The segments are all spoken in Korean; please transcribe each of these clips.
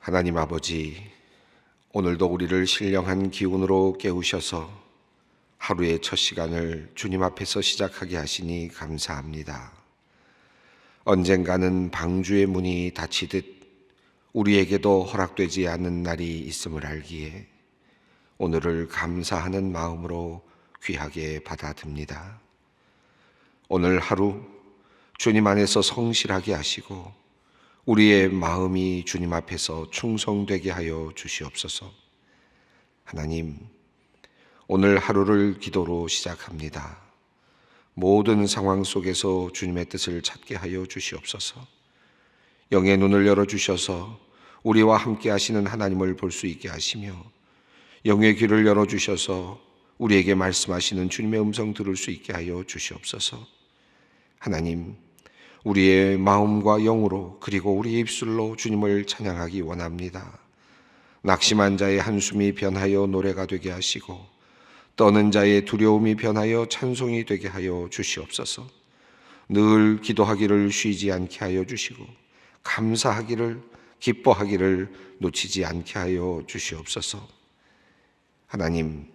하나님 아버지, 오늘도 우리를 신령한 기운으로 깨우셔서 하루의 첫 시간을 주님 앞에서 시작하게 하시니 감사합니다. 언젠가는 방주의 문이 닫히듯 우리에게도 허락되지 않는 날이 있음을 알기에 오늘을 감사하는 마음으로 귀하게 받아듭니다. 오늘 하루 주님 안에서 성실하게 하시고 우리의 마음이 주님 앞에서 충성되게 하여 주시옵소서. 하나님, 오늘 하루를 기도로 시작합니다. 모든 상황 속에서 주님의 뜻을 찾게 하여 주시옵소서. 영의 눈을 열어주셔서 우리와 함께 하시는 하나님을 볼 수 있게 하시며, 영의 귀를 열어주셔서 우리에게 말씀하시는 주님의 음성 들을 수 있게 하여 주시옵소서. 하나님, 우리의 마음과 영으로 그리고 우리의 입술로 주님을 찬양하기 원합니다. 낙심한 자의 한숨이 변하여 노래가 되게 하시고 떠는 자의 두려움이 변하여 찬송이 되게 하여 주시옵소서. 늘 기도하기를 쉬지 않게 하여 주시고 감사하기를, 기뻐하기를 놓치지 않게 하여 주시옵소서. 하나님,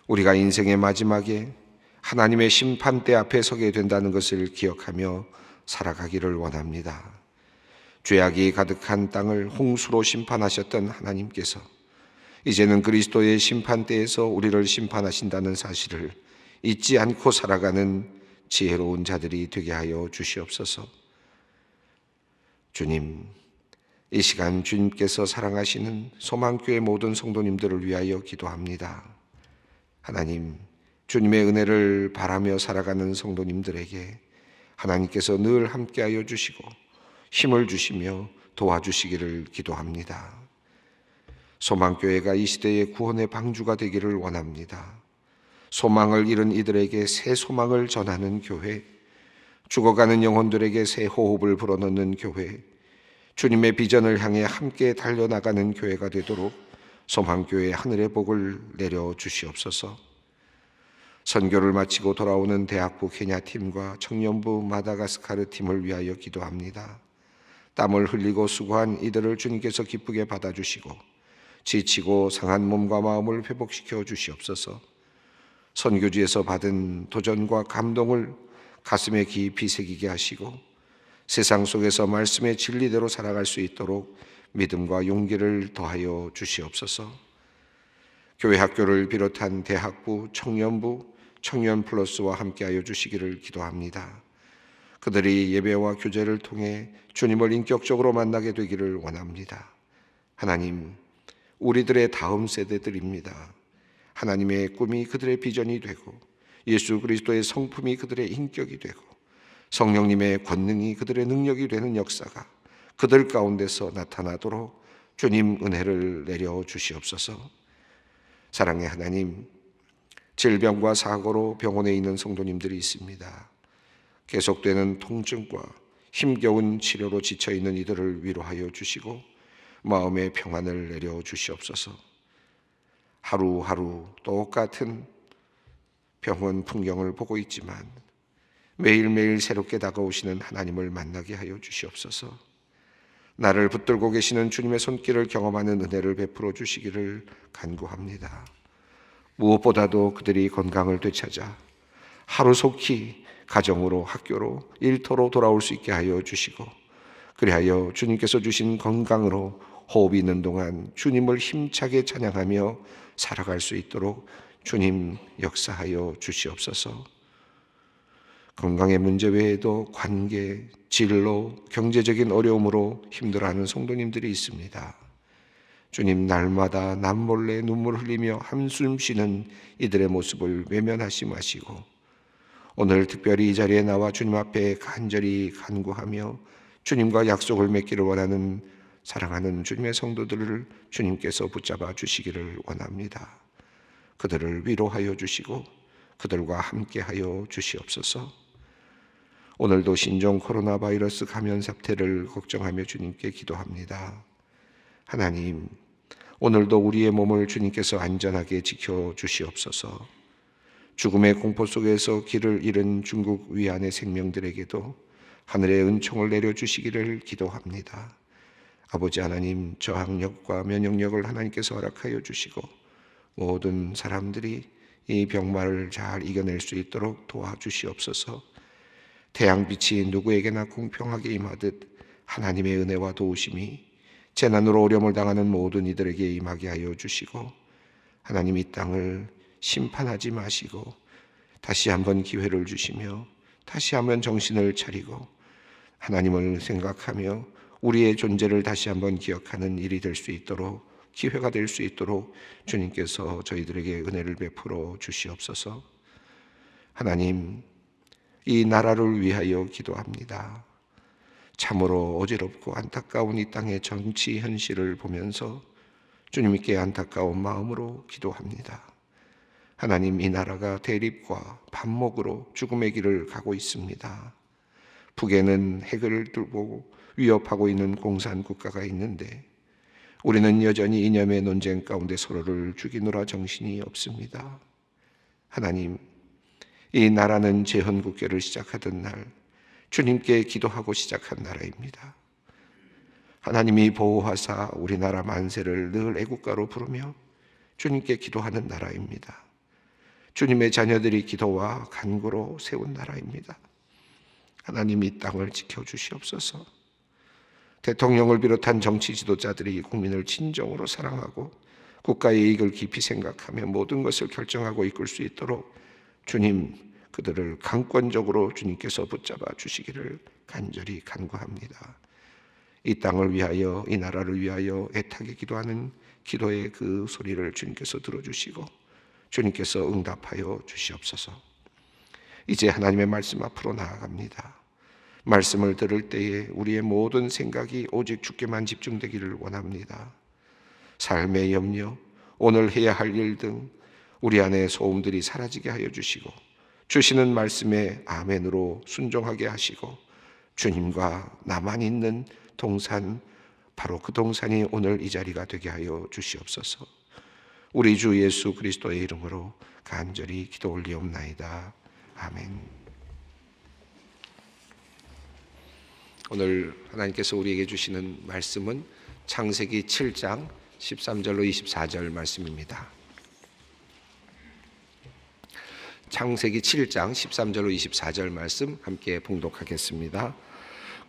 우리가 인생의 마지막에 하나님의 심판대 앞에 서게 된다는 것을 기억하며 살아가기를 원합니다. 죄악이 가득한 땅을 홍수로 심판하셨던 하나님께서 이제는 그리스도의 심판대에서 우리를 심판하신다는 사실을 잊지 않고 살아가는 지혜로운 자들이 되게 하여 주시옵소서. 주님, 이 시간 주님께서 사랑하시는 소망교회 모든 성도님들을 위하여 기도합니다. 하나님, 주님의 은혜를 바라며 살아가는 성도님들에게 하나님께서 늘 함께하여 주시고 힘을 주시며 도와주시기를 기도합니다. 소망교회가 이 시대의 구원의 방주가 되기를 원합니다. 소망을 잃은 이들에게 새 소망을 전하는 교회, 죽어가는 영혼들에게 새 호흡을 불어넣는 교회, 주님의 비전을 향해 함께 달려나가는 교회가 되도록 소망교회의 하늘의 복을 내려주시옵소서. 선교를 마치고 돌아오는 대학부 케냐팀과 청년부 마다가스카르 팀을 위하여 기도합니다. 땀을 흘리고 수고한 이들을 주님께서 기쁘게 받아주시고 지치고 상한 몸과 마음을 회복시켜 주시옵소서. 선교지에서 받은 도전과 감동을 가슴에 깊이 새기게 하시고 세상 속에서 말씀의 진리대로 살아갈 수 있도록 믿음과 용기를 더하여 주시옵소서. 교회 학교를 비롯한 대학부, 청년부, 청년 플러스와 함께하여 주시기를 기도합니다. 그들이 예배와 교제를 통해 주님을 인격적으로 만나게 되기를 원합니다. 하나님, 우리들의 다음 세대들입니다. 하나님의 꿈이 그들의 비전이 되고 예수 그리스도의 성품이 그들의 인격이 되고 성령님의 권능이 그들의 능력이 되는 역사가 그들 가운데서 나타나도록 주님 은혜를 내려 주시옵소서. 사랑의 하나님, 질병과 사고로 병원에 있는 성도님들이 있습니다. 계속되는 통증과 힘겨운 치료로 지쳐있는 이들을 위로하여 주시고 마음의 평안을 내려 주시옵소서. 하루하루 똑같은 병원 풍경을 보고 있지만 매일매일 새롭게 다가오시는 하나님을 만나게 하여 주시옵소서. 나를 붙들고 계시는 주님의 손길을 경험하는 은혜를 베풀어 주시기를 간구합니다. 무엇보다도 그들이 건강을 되찾아 하루속히 가정으로, 학교로, 일터로 돌아올 수 있게 하여 주시고 그리하여 주님께서 주신 건강으로 호흡이 있는 동안 주님을 힘차게 찬양하며 살아갈 수 있도록 주님 역사하여 주시옵소서. 건강의 문제 외에도 관계, 진로, 경제적인 어려움으로 힘들어하는 성도님들이 있습니다. 주님, 날마다 남몰래 눈물 흘리며 한숨 쉬는 이들의 모습을 외면하지 마시고 오늘 특별히 이 자리에 나와 주님 앞에 간절히 간구하며 주님과 약속을 맺기를 원하는 사랑하는 주님의 성도들을 주님께서 붙잡아 주시기를 원합니다. 그들을 위로하여 주시고 그들과 함께하여 주시옵소서. 오늘도 신종 코로나 바이러스 감염 사태를 걱정하며 주님께 기도합니다. 하나님, 오늘도 우리의 몸을 주님께서 안전하게 지켜주시옵소서. 죽음의 공포 속에서 길을 잃은 중국 위안의 생명들에게도 하늘의 은총을 내려주시기를 기도합니다. 아버지 하나님, 저항력과 면역력을 하나님께서 허락하여 주시고 모든 사람들이 이 병마를 잘 이겨낼 수 있도록 도와주시옵소서. 태양빛이 누구에게나 공평하게 임하듯 하나님의 은혜와 도우심이 재난으로 어려움을 당하는 모든 이들에게 임하게 하여 주시고, 하나님 이 땅을 심판하지 마시고 다시 한번 기회를 주시며 다시 한번 정신을 차리고 하나님을 생각하며 우리의 존재를 다시 한번 기억하는 일이 될 수 있도록, 기회가 될 수 있도록 주님께서 저희들에게 은혜를 베풀어 주시옵소서. 하나님, 이 나라를 위하여 기도합니다. 참으로 어지럽고 안타까운 이 땅의 정치 현실을 보면서 주님께 안타까운 마음으로 기도합니다. 하나님, 이 나라가 대립과 반목으로 죽음의 길을 가고 있습니다. 북에는 핵을 들고 위협하고 있는 공산국가가 있는데 우리는 여전히 이념의 논쟁 가운데 서로를 죽이느라 정신이 없습니다. 하나님, 이 나라는 재헌국회를 시작하던 날 주님께 기도하고 시작한 나라입니다. 하나님이 보호하사 우리나라 만세를 늘 애국가로 부르며 주님께 기도하는 나라입니다. 주님의 자녀들이 기도와 간구로 세운 나라입니다. 하나님, 이 땅을 지켜주시옵소서. 대통령을 비롯한 정치 지도자들이 국민을 진정으로 사랑하고 국가의 이익을 깊이 생각하며 모든 것을 결정하고 이끌 수 있도록 주님, 그들을 강권적으로 주님께서 붙잡아 주시기를 간절히 간구합니다. 이 땅을 위하여, 이 나라를 위하여 애타게 기도하는 기도의 그 소리를 주님께서 들어주시고 주님께서 응답하여 주시옵소서. 이제 하나님의 말씀 앞으로 나아갑니다. 말씀을 들을 때에 우리의 모든 생각이 오직 주께만 집중되기를 원합니다. 삶의 염려, 오늘 해야 할 일 등 우리 안에 소음들이 사라지게 하여 주시고 주시는 말씀에 아멘으로 순종하게 하시고 주님과 나만 있는 동산, 바로 그 동산이 오늘 이 자리가 되게 하여 주시옵소서. 우리 주 예수 그리스도의 이름으로 간절히 기도 올리옵나이다. 아멘. 오늘 하나님께서 우리에게 주시는 말씀은 창세기 7장 13절로 24절 말씀입니다. 창세기 7장 13절로 24절 말씀 함께 봉독하겠습니다.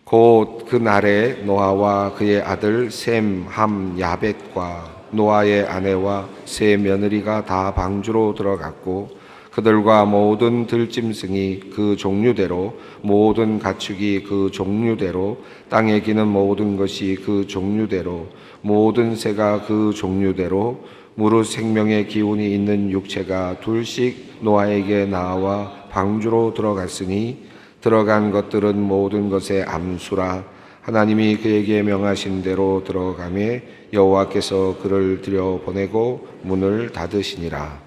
곧 그 날에 노아와 그의 아들 셈, 함, 야벳과 노아의 아내와 세 며느리가 다 방주로 들어갔고 그들과 모든 들짐승이 그 종류대로, 모든 가축이 그 종류대로, 땅에 기는 모든 것이 그 종류대로, 모든 새가 그 종류대로, 무릇 생명의 기운이 있는 육체가 둘씩 노아에게 나와 방주로 들어갔으니 들어간 것들은 모든 것의 암수라. 하나님이 그에게 명하신 대로 들어가매 여호와께서 그를 들여보내고 문을 닫으시니라.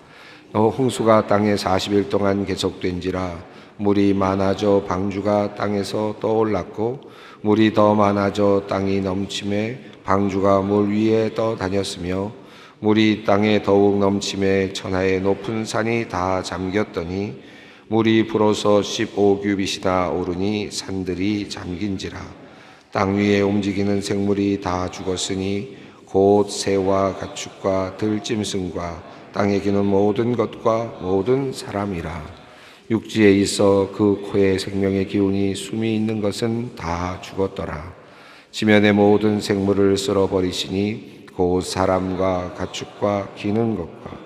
홍수가 땅에 40일 동안 계속된지라. 물이 많아져 방주가 땅에서 떠올랐고 물이 더 많아져 땅이 넘침에 방주가 물 위에 떠다녔으며 물이 땅에 더욱 넘침에 천하의 높은 산이 다 잠겼더니 물이 불어서 15규빗이나 오르니 산들이 잠긴지라. 땅 위에 움직이는 생물이 다 죽었으니 곧 새와 가축과 들짐승과 땅에 기는 모든 것과 모든 사람이라. 육지에 있어 그 코에 생명의 기운이 숨이 있는 것은 다 죽었더라. 지면의 모든 생물을 쓸어버리시니 곧 사람과 가축과 기는 것과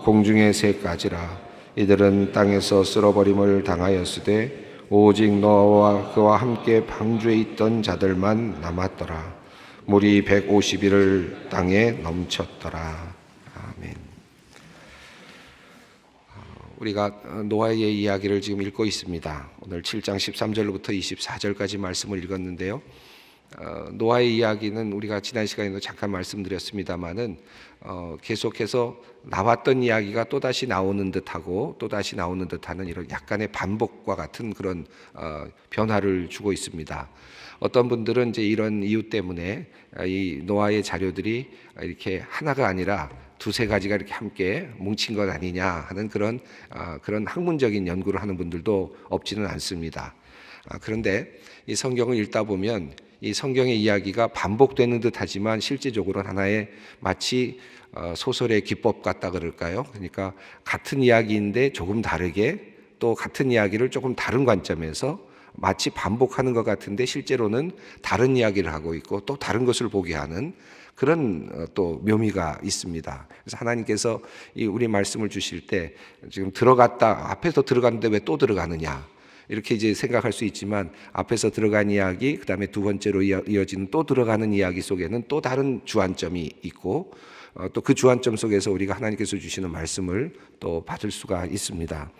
공중의 새까지라. 이들은 땅에서 쓸어버림을 당하였으되 오직 노아와 그와 함께 방주에 있던 자들만 남았더라. 물이 150일을 땅에 넘쳤더라. 아멘. 우리가 노아의 이야기를 지금 읽고 있습니다. 오늘 7장 13절부터 24절까지 말씀을 읽었는데요. 노아의 이야기는 우리가 지난 시간에도 잠깐 말씀드렸습니다마는 계속해서 나왔던 이야기가 또다시 나오는 듯하고 또다시 나오는 듯하는 이런 약간의 반복과 같은 그런 변화를 주고 있습니다. 어떤 분들은 이제 이런 이유 때문에 이 노아의 자료들이 이렇게 하나가 아니라 두세 가지가 이렇게 함께 뭉친 것 아니냐 하는 그런 학문적인 연구를 하는 분들도 없지는 않습니다. 그런데 이 성경을 읽다 보면 이 성경의 이야기가 반복되는 듯하지만 실제적으로는 하나의 마치 소설의 기법 같다 그럴까요? 그러니까 같은 이야기인데 조금 다르게 또 같은 이야기를 조금 다른 관점에서 마치 반복하는 것 같은데 실제로는 다른 이야기를 하고 있고 또 다른 것을 보게 하는 그런 또 묘미가 있습니다. 그래서 하나님께서 이 우리 말씀을 주실 때 지금 들어갔다 앞에서 들어갔는데 왜 또 들어가느냐 이렇게 이제 생각할 수 있지만 앞에서 들어간 이야기 그다음에 두 번째로 이어지는 또 들어가는 이야기 속에는 또 다른 주안점이 있고 또 그 주안점 속에서 우리가 하나님께서 주시는 말씀을 또 받을 수가 있습니다.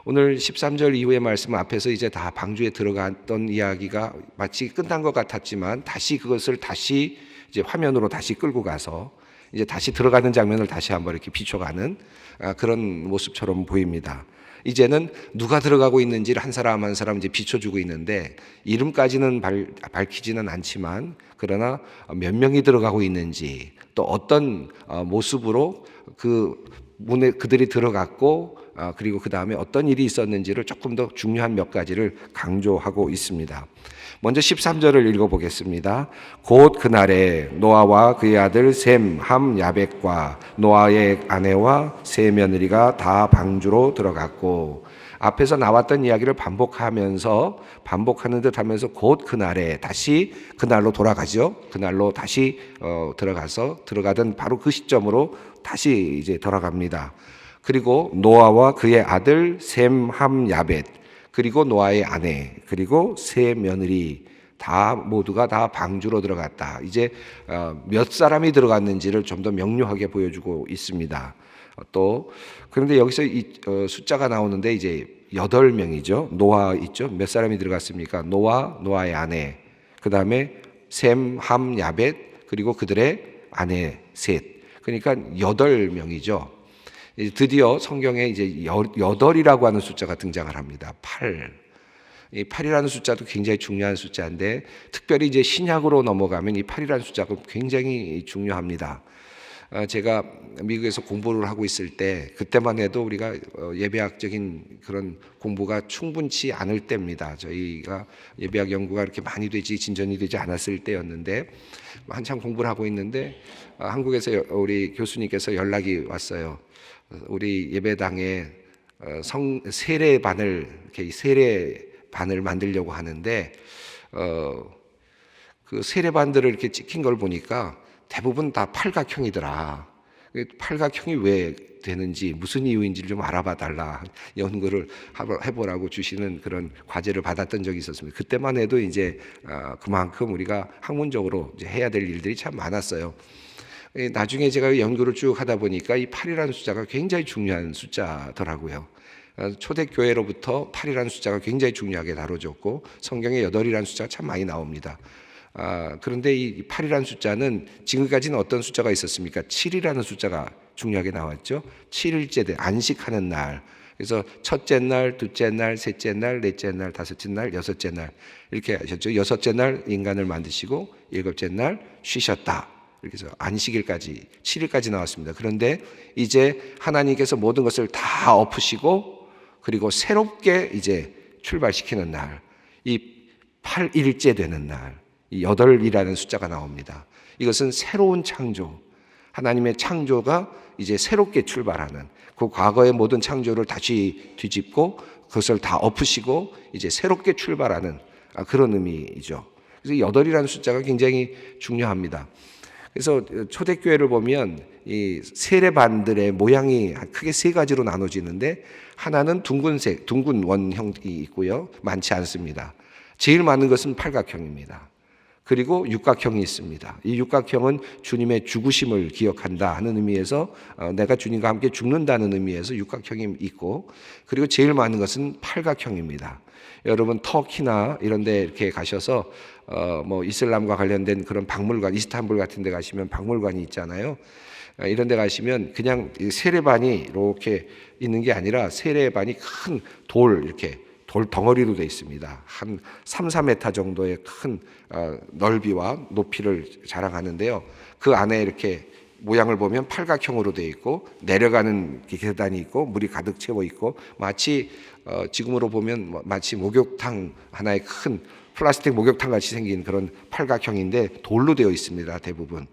오늘 13절 이후의 말씀은 앞에서 이제 다 방주에 들어갔던 이야기가 마치 끝난 것 같았지만 다시 그것을 다시 이제 화면으로 다시 끌고 가서 이제 다시 들어가는 장면을 다시 한번 이렇게 비춰가는 그런 모습처럼 보입니다. 이제는 누가 들어가고 있는지를 한 사람 한 사람 이제 비춰주고 있는데 이름까지는 밝히지는 않지만 그러나 몇 명이 들어가고 있는지 또 어떤 모습으로 그 문에 그들이 들어갔고 그리고 그 다음에 어떤 일이 있었는지를 조금 더 중요한 몇 가지를 강조하고 있습니다. 먼저 13절을 읽어보겠습니다. 곧 그날에 노아와 그의 아들 셈, 함, 야벳과 노아의 아내와 세 며느리가 다 방주로 들어갔고 앞에서 나왔던 이야기를 반복하는 듯 하면서 곧 그날에 다시 그날로 돌아가죠. 그날로 다시 들어가던 바로 그 시점으로 다시 이제 돌아갑니다. 그리고 노아와 그의 아들 셈, 함, 야벳 그리고 노아의 아내 그리고 세 며느리 모두가 다 방주로 들어갔다. 이제 몇 사람이 들어갔는지를 좀 더 명료하게 보여주고 있습니다. 또 그런데 여기서 이 숫자가 나오는데 이제 8명이죠. 노아 있죠. 몇 사람이 들어갔습니까? 노아의 아내, 그 다음에 셈, 함, 야벳 그리고 그들의 아내 셋. 그러니까 8명이죠. 드디어 성경에 이제 8이라고 하는 숫자가 등장을 합니다. 8. 이 8이라는 숫자도 굉장히 중요한 숫자인데 특별히 이제 신약으로 넘어가면 이 8이라는 숫자가 굉장히 중요합니다. 제가 미국에서 공부를 하고 있을 때 그때만 해도 우리가 예배학적인 그런 공부가 충분치 않을 때입니다. 저희가 예배학 연구가 그렇게 많이 진전이 되지 않았을 때였는데 한참 공부를 하고 있는데 한국에서 우리 교수님께서 연락이 왔어요. 우리 예배당에 세례반을 만들려고 하는데 그 세례반들을 이렇게 찍힌 걸 보니까 대부분 다 팔각형이더라. 팔각형이 왜 되는지 무슨 이유인지를 좀 알아봐 달라 연구를 해보라고 주시는 그런 과제를 받았던 적이 있었습니다. 그때만 해도 이제 그만큼 우리가 학문적으로 이제 해야 될 일들이 참 많았어요. 나중에 제가 연구를 쭉 하다 보니까 이 8이라는 숫자가 굉장히 중요한 숫자더라고요. 초대교회로부터 8이라는 숫자가 굉장히 중요하게 다뤄졌고 성경에 8이라는 숫자가 참 많이 나옵니다. 그런데 이 8이라는 숫자는 지금까지는 어떤 숫자가 있었습니까? 7이라는 숫자가 중요하게 나왔죠. 7일째 안식하는 날. 그래서 첫째 날, 둘째 날, 셋째 날, 넷째 날, 다섯째 날, 여섯째 날 이렇게 하셨죠. 여섯째 날 인간을 만드시고 일곱째 날 쉬셨다. 이렇게 해서 안식일까지 7일까지 나왔습니다. 그런데 이제 하나님께서 모든 것을 다 엎으시고 그리고 새롭게 이제 출발시키는 날, 이 8일째 되는 날, 이 8이라는 숫자가 나옵니다. 이것은 새로운 창조, 하나님의 창조가 이제 새롭게 출발하는 그 과거의 모든 창조를 다시 뒤집고 그것을 다 엎으시고 이제 새롭게 출발하는 그런 의미이죠. 그래서 8이라는 숫자가 굉장히 중요합니다. 그래서 초대교회를 보면 이 세례반들의 모양이 크게 세 가지로 나눠지는데 하나는 둥근 원형이 있고요. 많지 않습니다. 제일 많은 것은 팔각형입니다. 그리고 육각형이 있습니다. 이 육각형은 주님의 죽으심을 기억한다 하는 의미에서 내가 주님과 함께 죽는다는 의미에서 육각형이 있고 그리고 제일 많은 것은 팔각형입니다. 여러분 터키나 이런 데 이렇게 가셔서 뭐 이슬람과 관련된 그런 박물관, 이스탄불 같은 데 가시면 박물관이 있잖아요. 이런 데 가시면 그냥 세례반이 이렇게 있는 게 아니라 세례반이 큰 이렇게 돌 덩어리로 되어 있습니다. 한 3, 4m 정도의 큰 넓이와 높이를 자랑하는데요. 그 안에 이렇게 모양을 보면 팔각형으로 되어 있고 내려가는 계단이 있고 물이 가득 채워 있고 마치 지금으로 보면 마치 목욕탕 하나의 큰 플라스틱 목욕탕 같이 생긴 그런 팔각형인데 돌로 되어 있습니다. 대부분.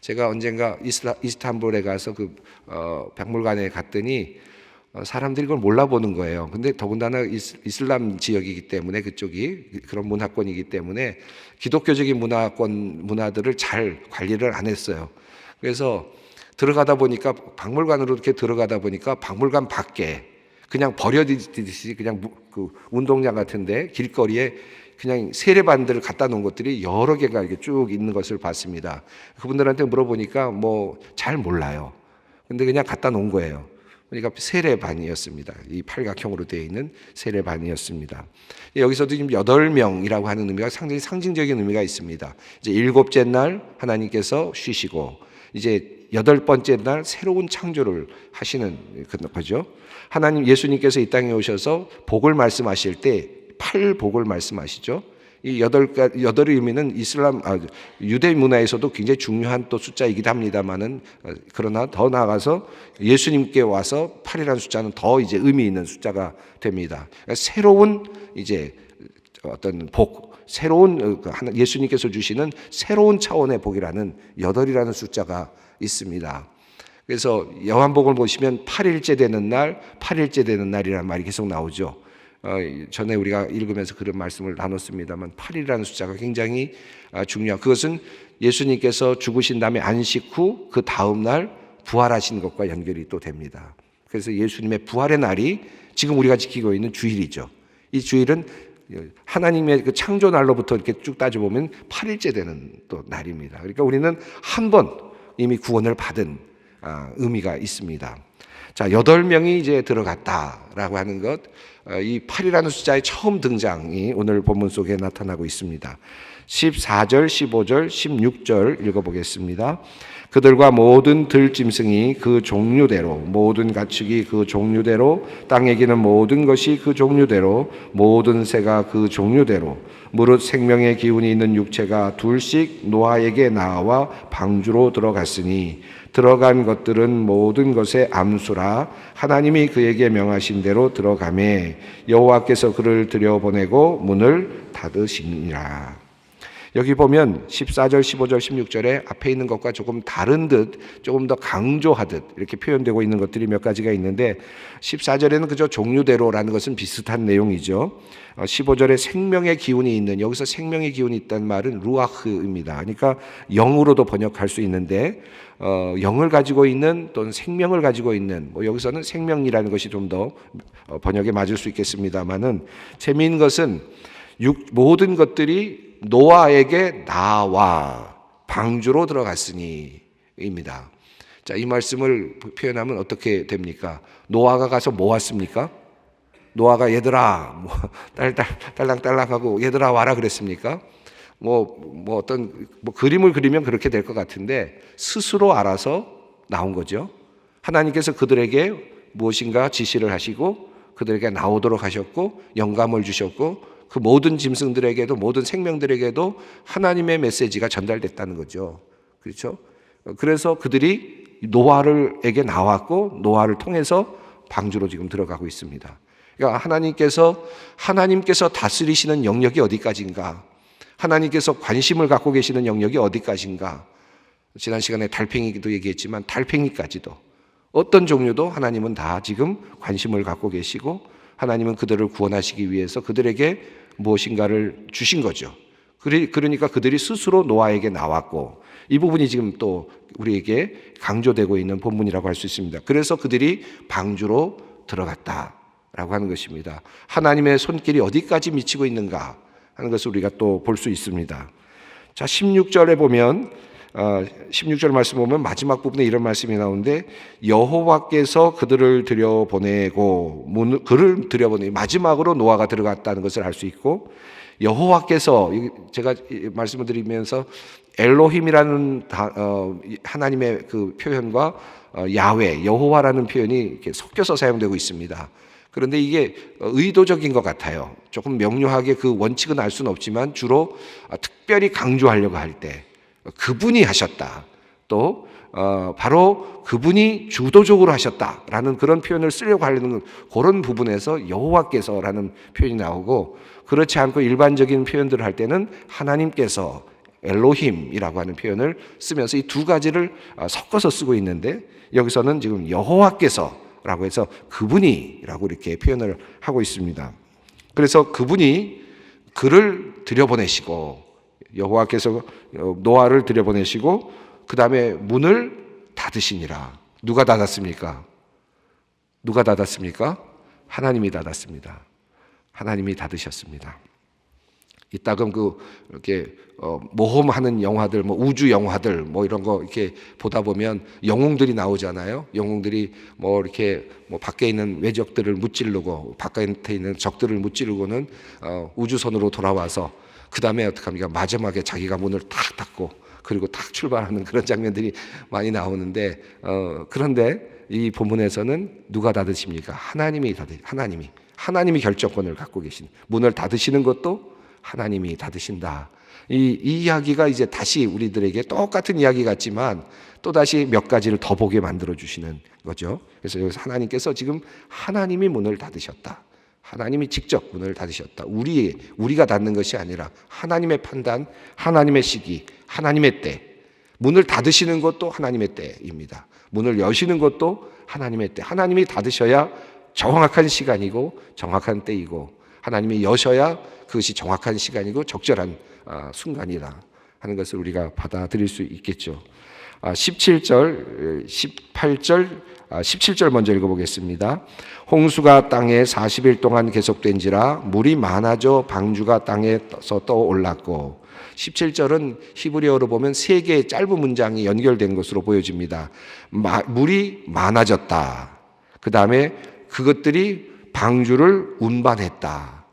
제가 언젠가 이스탄불에 가서 박물관에 갔더니 사람들이 그걸 몰라보는 거예요. 근데 더군다나 이슬람 지역이기 때문에 그쪽이 그런 문화권이기 때문에 기독교적인 문화들을 잘 관리를 안 했어요. 그래서 들어가다 보니까 박물관으로 이렇게 들어가다 보니까 박물관 밖에 그냥 버려지듯이 그냥 그 운동장 같은데 길거리에 그냥 세례반들을 갖다 놓은 것들이 여러 개가 이렇게 쭉 있는 것을 봤습니다. 그분들한테 물어보니까 뭐 잘 몰라요. 근데 그냥 갖다 놓은 거예요. 그러니까 세례반이었습니다. 이 팔각형으로 되어 있는 세례반이었습니다. 여기서도 지금 8명이라고 하는 의미가 상당히 상징적인 의미가 있습니다. 이제 7째 날 하나님께서 쉬시고 이제 8번째 날 새로운 창조를 하시는 거죠. 하나님 예수님께서 이 땅에 오셔서 복을 말씀하실 때 8복을 말씀하시죠. 이 여덟의 의미는 유대 문화에서도 굉장히 중요한 또 숫자이기도 합니다만은 그러나 더 나아가서 예수님께 와서 8이라는 숫자는 더 이제 의미 있는 숫자가 됩니다. 그러니까 새로운 이제 어떤 복, 새로운 예수님께서 주시는 새로운 차원의 복이라는 8이라는 숫자가 있습니다. 그래서 요한복음을 보시면 8일째 되는 날, 8일째 되는 날이라는 말이 계속 나오죠. 전에 우리가 읽으면서 그런 말씀을 나눴습니다만 8이라는 숫자가 굉장히 중요한, 그것은 예수님께서 죽으신 다음에 안식 후 그 다음 날 부활하신 것과 연결이 또 됩니다. 그래서 예수님의 부활의 날이 지금 우리가 지키고 있는 주일이죠. 이 주일은 하나님의 그 창조 날로부터 이렇게 쭉 따져보면 8일째 되는 또 날입니다. 그러니까 우리는 한 번 이미 구원을 받은 의미가 있습니다. 자, 8명이 이제 들어갔다라고 하는 것, 이 8이라는 숫자의 처음 등장이 오늘 본문 속에 나타나고 있습니다. 14절, 15절, 16절 읽어보겠습니다. 그들과 모든 들짐승이 그 종류대로, 모든 가축이 그 종류대로, 땅에 기는 모든 것이 그 종류대로, 모든 새가 그 종류대로, 무릇 생명의 기운이 있는 육체가 둘씩 노아에게 나와 방주로 들어갔으니 들어간 것들은 모든 것의 암수라 하나님이 그에게 명하신 대로 들어가매 여호와께서 그를 들여보내고 문을 닫으시니라. 여기 보면 14절, 15절, 16절에 앞에 있는 것과 조금 다른 듯 조금 더 강조하듯 이렇게 표현되고 있는 것들이 몇 가지가 있는데 14절에는 그저 종류대로라는 것은 비슷한 내용이죠. 15절에 생명의 기운이 있는, 여기서 생명의 기운이 있다는 말은 루아흐입니다. 그러니까 영으로도 번역할 수 있는데 영을 가지고 있는 또는 생명을 가지고 있는, 여기서는 생명이라는 것이 좀 더 번역에 맞을 수 있겠습니다만은 재미있는 것은 모든 것들이 노아에게 나와 방주로 들어갔으니 입니다. 자, 이 말씀을 표현하면 어떻게 됩니까? 노아가 가서 뭐 왔습니까? 노아가 얘들아 딸랑딸랑하고 얘들아 와라 그랬습니까? 어떤 그림을 그리면 그렇게 될 것 같은데 스스로 알아서 나온 거죠. 하나님께서 그들에게 무엇인가 지시를 하시고 그들에게 나오도록 하셨고 영감을 주셨고 그 모든 짐승들에게도 모든 생명들에게도 하나님의 메시지가 전달됐다는 거죠. 그렇죠? 그래서 그들이 노아에게 나왔고 노아를 통해서 방주로 지금 들어가고 있습니다. 그러니까 하나님께서 다스리시는 영역이 어디까지인가? 하나님께서 관심을 갖고 계시는 영역이 어디까지인가? 지난 시간에 달팽이도 얘기했지만 달팽이까지도 어떤 종류도 하나님은 다 지금 관심을 갖고 계시고 하나님은 그들을 구원하시기 위해서 그들에게 무엇인가를 주신 거죠. 그러니까 그들이 스스로 노아에게 나왔고 이 부분이 지금 또 우리에게 강조되고 있는 본문이라고 할 수 있습니다. 그래서 그들이 방주로 들어갔다라고 하는 것입니다. 하나님의 손길이 어디까지 미치고 있는가 하는 것을 우리가 또 볼 수 있습니다. 자, 16절에 보면 16절 말씀 보면 마지막 부분에 이런 말씀이 나오는데 여호와께서 그들을 들여보내고 그를 들여보내 마지막으로 노아가 들어갔다는 것을 알 수 있고 여호와께서 제가 말씀을 드리면서 엘로힘이라는 하나님의 그 표현과 야훼 여호와라는 표현이 이렇게 섞여서 사용되고 있습니다. 그런데 이게 의도적인 것 같아요. 조금 명료하게 그 원칙은 알 수는 없지만 주로 특별히 강조하려고 할 때 그분이 하셨다. 또 바로 그분이 주도적으로 하셨다라는 그런 표현을 쓰려고 하려는 그런 부분에서 여호와께서라는 표현이 나오고, 그렇지 않고 일반적인 표현들을 할 때는 하나님께서, 엘로힘이라고 하는 표현을 쓰면서 이 두 가지를 섞어서 쓰고 있는데, 여기서는 지금 여호와께서라고 해서 그분이라고 이렇게 표현을 하고 있습니다. 그래서 그분이 그를 들여보내시고, 여호와께서 노아를 들여보내시고 그 다음에 문을 닫으시니라. 누가 닫았습니까? 누가 닫았습니까? 하나님이 닫았습니다. 하나님이 닫으셨습니다. 이따금 이렇게 모험하는 영화들, 뭐 우주 영화들, 뭐 이런 거 이렇게 보다 보면 영웅들이 나오잖아요. 영웅들이 뭐 이렇게 뭐 밖에 있는 외적들을 무찌르고 바깥에 있는 적들을 무찌르고는 우주선으로 돌아와서 그 다음에 어떻게 합니까? 마지막에 자기가 문을 탁 닫고 그리고 탁 출발하는 그런 장면들이 많이 나오는데, 그런데 이 본문에서는 누가 닫으십니까? 하나님이 결정권을 갖고 계신, 문을 닫으시는 것도 하나님이 닫으신다. 이 이야기가 이제 다시 우리들에게 똑같은 이야기 같지만 또 다시 몇 가지를 더 보게 만들어 주시는 거죠. 그래서 여기서 하나님께서 지금 하나님이 문을 닫으셨다. 하나님이 직접 문을 닫으셨다. 우리가 닫는 것이 아니라 하나님의 판단, 하나님의 시기, 하나님의 때. 문을 닫으시는 것도 하나님의 때입니다. 문을 여시는 것도 하나님의 때. 하나님이 닫으셔야 정확한 시간이고 정확한 때이고, 하나님이 여셔야 그것이 정확한 시간이고 적절한 순간이라 하는 것을 우리가 받아들일 수 있겠죠. 17절, 18절, 17절 먼저 읽어보겠습니다. 홍수가 땅에 40일 동안 계속된지라 물이 많아져 방주가 땅에서 떠올랐고, 17절은 히브리어로 보면 세 개의 짧은 문장이 연결된 것으로 보여집니다. 물이 많아졌다. 그 다음에 그것들이 방주를 운반했다.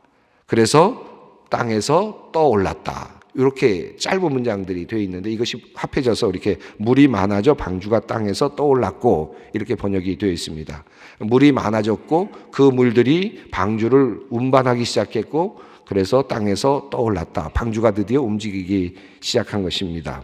그래서 땅에서 떠올랐다. 이렇게 짧은 문장들이 되어 있는데, 이것이 합해져서 이렇게 물이 많아져 방주가 땅에서 떠올랐고 이렇게 번역이 되어 있습니다. 물이 많아졌고 그 물들이 방주를 운반하기 시작했고, 그래서 땅에서 떠올랐다. 방주가 드디어 움직이기 시작한 것입니다.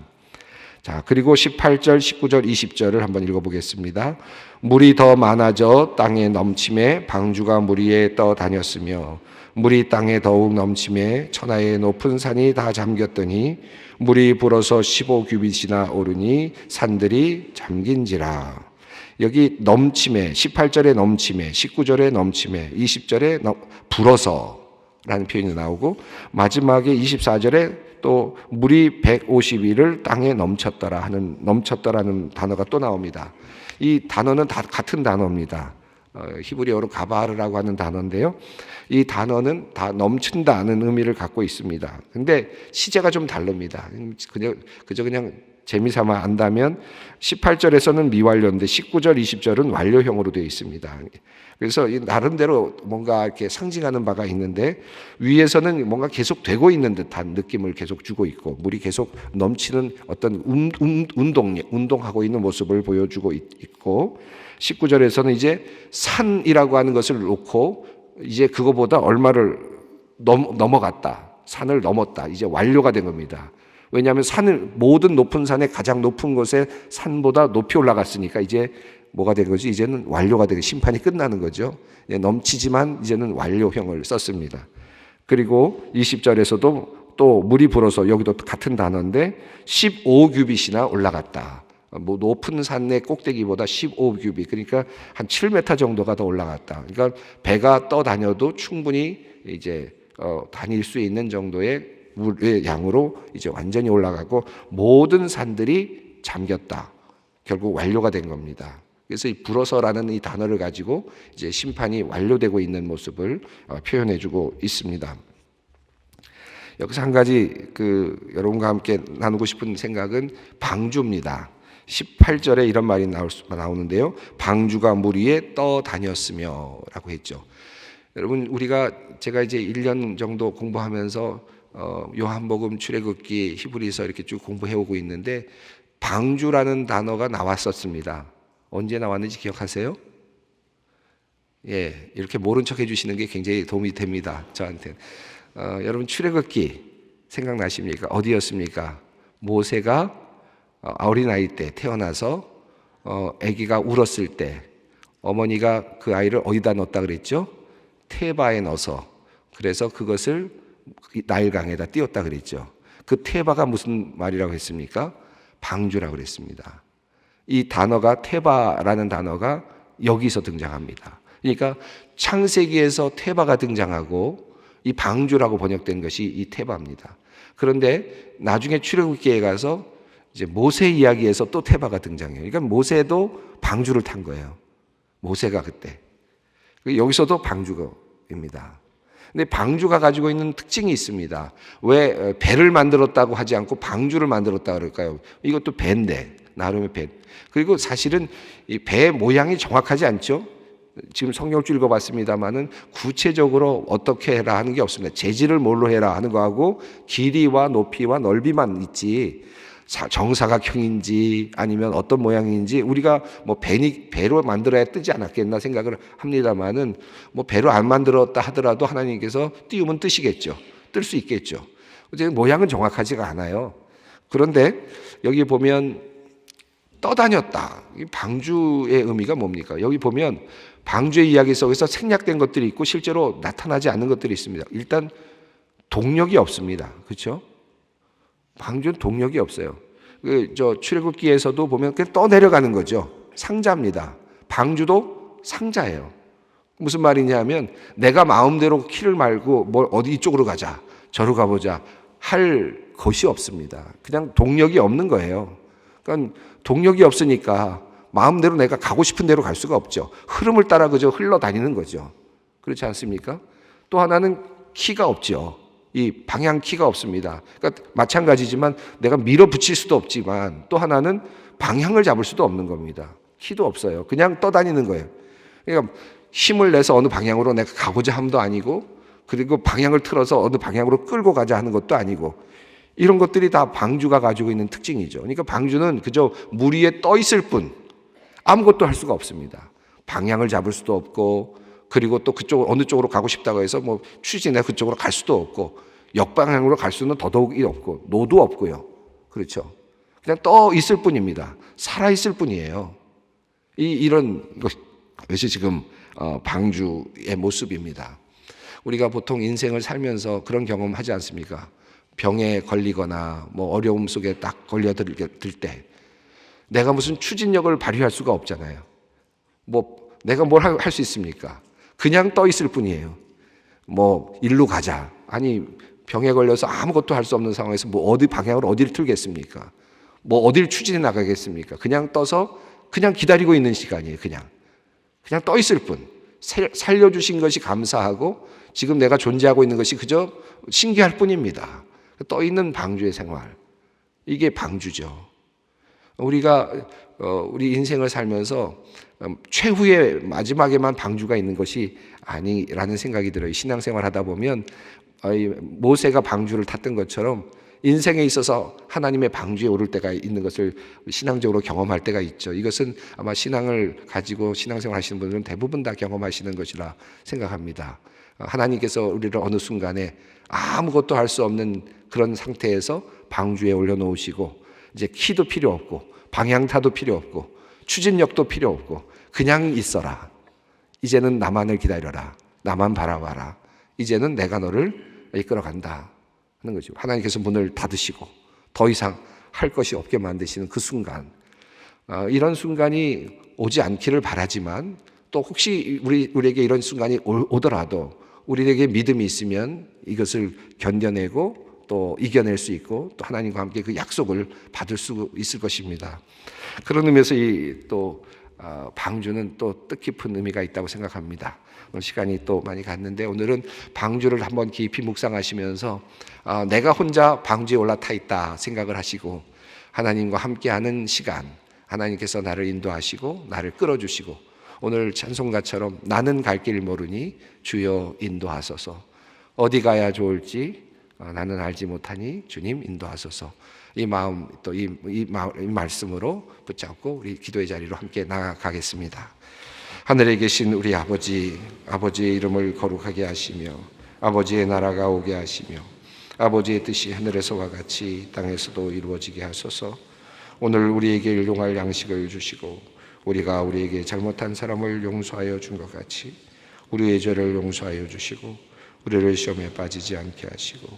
자, 그리고 18절, 19절, 20절을 한번 읽어보겠습니다. 물이 더 많아져 땅에 넘침에 방주가 물 위에 떠다녔으며 물이 땅에 더욱 넘침에 천하의 높은 산이 다 잠겼더니 물이 불어서 15규빗이나 오르니 산들이 잠긴지라. 여기 넘침에, 18절에 넘침에, 19절에 넘침에, 20절에 불어서라는 표현이 나오고, 마지막에 24절에 또 물이 150일을 땅에 넘쳤더라는 단어가 또 나옵니다. 이 단어는 다 같은 단어입니다. 히브리어로 가바르라고 하는 단어인데요. 이 단어는 다 넘친다는 의미를 갖고 있습니다. 근데 시제가 좀 다릅니다. 그냥 재미삼아 안다면 18절에서는 미완료인데 19절, 20절은 완료형으로 되어 있습니다. 그래서 나름대로 뭔가 이렇게 상징하는 바가 있는데, 위에서는 뭔가 계속 되고 있는 듯한 느낌을 계속 주고 있고, 물이 계속 넘치는 어떤 운동하고 있는 모습을 보여주고 있고, 19절에서는 이제 산이라고 하는 것을 놓고 이제 그거보다 얼마를 넘어갔다. 산을 넘었다. 이제 완료가 된 겁니다. 왜냐하면 모든 높은 산의 가장 높은 곳에 산보다 높이 올라갔으니까 이제 뭐가 된 거지? 이제는 완료가 되고 심판이 끝나는 거죠. 넘치지만 이제는 완료형을 썼습니다. 그리고 20절에서도 또 물이 불어서, 여기도 같은 단어인데 15규빗이나 올라갔다. 뭐 높은 산의 꼭대기보다 15규빗, 그러니까 한 7m 정도가 더 올라갔다. 그러니까 배가 떠다녀도 충분히 이제 다닐 수 있는 정도의 물의 양으로 이제 완전히 올라가고 모든 산들이 잠겼다. 결국 완료가 된 겁니다. 그래서 이 불어서라는 이 단어를 가지고 이제 심판이 완료되고 있는 모습을 표현해주고 있습니다. 여기서 한 가지 여러분과 함께 나누고 싶은 생각은 방주입니다. 18절에 이런 말이 나오는데요. 방주가 물 위에 떠다녔으며 라고 했죠. 여러분, 제가 이제 1년 정도 공부하면서 요한복음, 출애굽기, 히브리서 이렇게 쭉 공부해오고 있는데 방주라는 단어가 나왔었습니다. 언제 나왔는지 기억하세요? 예, 이렇게 모른 척 해주시는 게 굉장히 도움이 됩니다, 저한테. 여러분, 출애굽기 생각나십니까? 어디였습니까? 모세가 어린아이 때 태어나서 아기가 울었을 때 어머니가 그 아이를 어디다 넣었다 그랬죠? 태바에 넣어서, 그래서 그것을 나일강에다 띄웠다 그랬죠. 그 태바가 무슨 말이라고 했습니까? 방주라고 그랬습니다. 이 단어가, 태바라는 단어가 여기서 등장합니다. 그러니까 창세기에서 태바가 등장하고 이 방주라고 번역된 것이 이 태바입니다. 그런데 나중에 출애굽기에 가서 이제 모세 이야기에서 또 태바가 등장해요. 그러니까 모세도 방주를 탄 거예요. 모세가 그때. 여기서도 방주입니다. 근데 방주가 가지고 있는 특징이 있습니다. 왜 배를 만들었다고 하지 않고 방주를 만들었다 그럴까요? 이것도 배인데, 나름의 배. 그리고 사실은 이 배 모양이 정확하지 않죠? 지금 성경을 쭉 읽어봤습니다만은 구체적으로 어떻게 해라 하는 게 없습니다. 재질을 뭘로 해라 하는 거하고 길이와 높이와 넓이만 있지, 정사각형인지 아니면 어떤 모양인지 우리가 뭐 배로 만들어야 뜨지 않았겠나 생각을 합니다만은, 뭐 배로 안 만들었다 하더라도 하나님께서 띄우면 뜨시겠죠. 뜰 수 있겠죠. 모양은 정확하지가 않아요. 그런데 여기 보면 떠다녔다. 이 방주의 의미가 뭡니까? 여기 보면 방주의 이야기 속에서 생략된 것들이 있고 실제로 나타나지 않는 것들이 있습니다. 일단 동력이 없습니다. 그렇죠? 방주는 동력이 없어요. 출애굽기에서도 보면 그냥 떠내려가는 거죠. 상자입니다. 방주도 상자예요. 무슨 말이냐면 내가 마음대로 키를 말고 뭘 어디 이쪽으로 가자, 저로 가보자 할 것이 없습니다. 그냥 동력이 없는 거예요. 그러니까 동력이 없으니까 마음대로 내가 가고 싶은 대로 갈 수가 없죠. 흐름을 따라 그저 흘러다니는 거죠. 그렇지 않습니까? 또 하나는 키가 없죠. 이 방향 키가 없습니다. 그러니까 마찬가지지만 내가 밀어붙일 수도 없지만 또 하나는 방향을 잡을 수도 없는 겁니다. 키도 없어요. 그냥 떠다니는 거예요. 그러니까 힘을 내서 어느 방향으로 내가 가고자 함도 아니고, 그리고 방향을 틀어서 어느 방향으로 끌고 가자 하는 것도 아니고, 이런 것들이 다 방주가 가지고 있는 특징이죠. 그러니까 방주는 그저 물 위에 떠 있을 뿐 아무것도 할 수가 없습니다. 방향을 잡을 수도 없고, 그리고 또 그쪽 어느 쪽으로 가고 싶다고 해서 뭐 추진해 그쪽으로 갈 수도 없고, 역방향으로 갈 수는 더더욱이 없고, 노도 없고요. 그렇죠? 그냥 떠 있을 뿐입니다. 살아 있을 뿐이에요. 이런 것이 지금 방주의 모습입니다. 우리가 보통 인생을 살면서 그런 경험 하지 않습니까? 병에 걸리거나 뭐 어려움 속에 딱 걸려들 때 내가 무슨 추진력을 발휘할 수가 없잖아요. 뭐 내가 뭘 할 수 있습니까? 그냥 떠 있을 뿐이에요. 뭐 일로 가자. 아니 병에 걸려서 아무것도 할 수 없는 상황에서 뭐 어디 방향으로 어디를 틀겠습니까? 뭐 어디를 추진해 나가겠습니까? 그냥 떠서 그냥 기다리고 있는 시간이에요. 그냥 떠 있을 뿐. 살려주신 것이 감사하고 지금 내가 존재하고 있는 것이 그저 신기할 뿐입니다. 떠 있는 방주의 생활. 이게 방주죠. 우리가 우리 인생을 살면서 최후의 마지막에만 방주가 있는 것이 아니라는 생각이 들어요. 신앙생활 하다 보면 모세가 방주를 탔던 것처럼 인생에 있어서 하나님의 방주에 오를 때가 있는 것을 신앙적으로 경험할 때가 있죠. 이것은 아마 신앙을 가지고 신앙생활 하시는 분들은 대부분 다 경험하시는 것이라 생각합니다. 하나님께서 우리를 어느 순간에 아무것도 할 수 없는 그런 상태에서 방주에 올려놓으시고, 이제 키도 필요 없고 방향타도 필요 없고 추진력도 필요 없고 그냥 있어라. 이제는 나만을 기다려라. 나만 바라봐라. 이제는 내가 너를 이끌어간다 하는 거죠. 하나님께서 문을 닫으시고 더 이상 할 것이 없게 만드시는 그 순간, 이런 순간이 오지 않기를 바라지만, 또 혹시 우리에게 이런 순간이 오더라도 우리에게 믿음이 있으면 이것을 견뎌내고 또 이겨낼 수 있고 또 하나님과 함께 그 약속을 받을 수 있을 것입니다. 그런 의미에서 또 방주는 또 뜻깊은 의미가 있다고 생각합니다. 오늘 시간이 또 많이 갔는데 오늘은 방주를 한번 깊이 묵상하시면서 내가 혼자 방주에 올라타 있다 생각을 하시고 하나님과 함께하는 시간, 하나님께서 나를 인도하시고 나를 끌어주시고, 오늘 찬송가처럼 나는 갈 길 모르니 주여 인도하소서, 어디 가야 좋을지 나는 알지 못하니 주님 인도하소서. 이 마음 또 이 말씀으로 붙잡고 우리 기도의 자리로 함께 나아가겠습니다. 하늘에 계신 우리 아버지, 아버지의 이름을 거룩하게 하시며 아버지의 나라가 오게 하시며 아버지의 뜻이 하늘에서와 같이 땅에서도 이루어지게 하소서. 오늘 우리에게 일용할 양식을 주시고 우리가 우리에게 잘못한 사람을 용서하여 준 것 같이 우리의 죄를 용서하여 주시고 우리를 시험에 빠지지 않게 하시고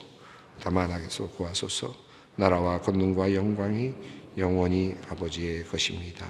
다만 악에서 구하소서. 나라와 권능과 영광이 영원히 아버지의 것입니다.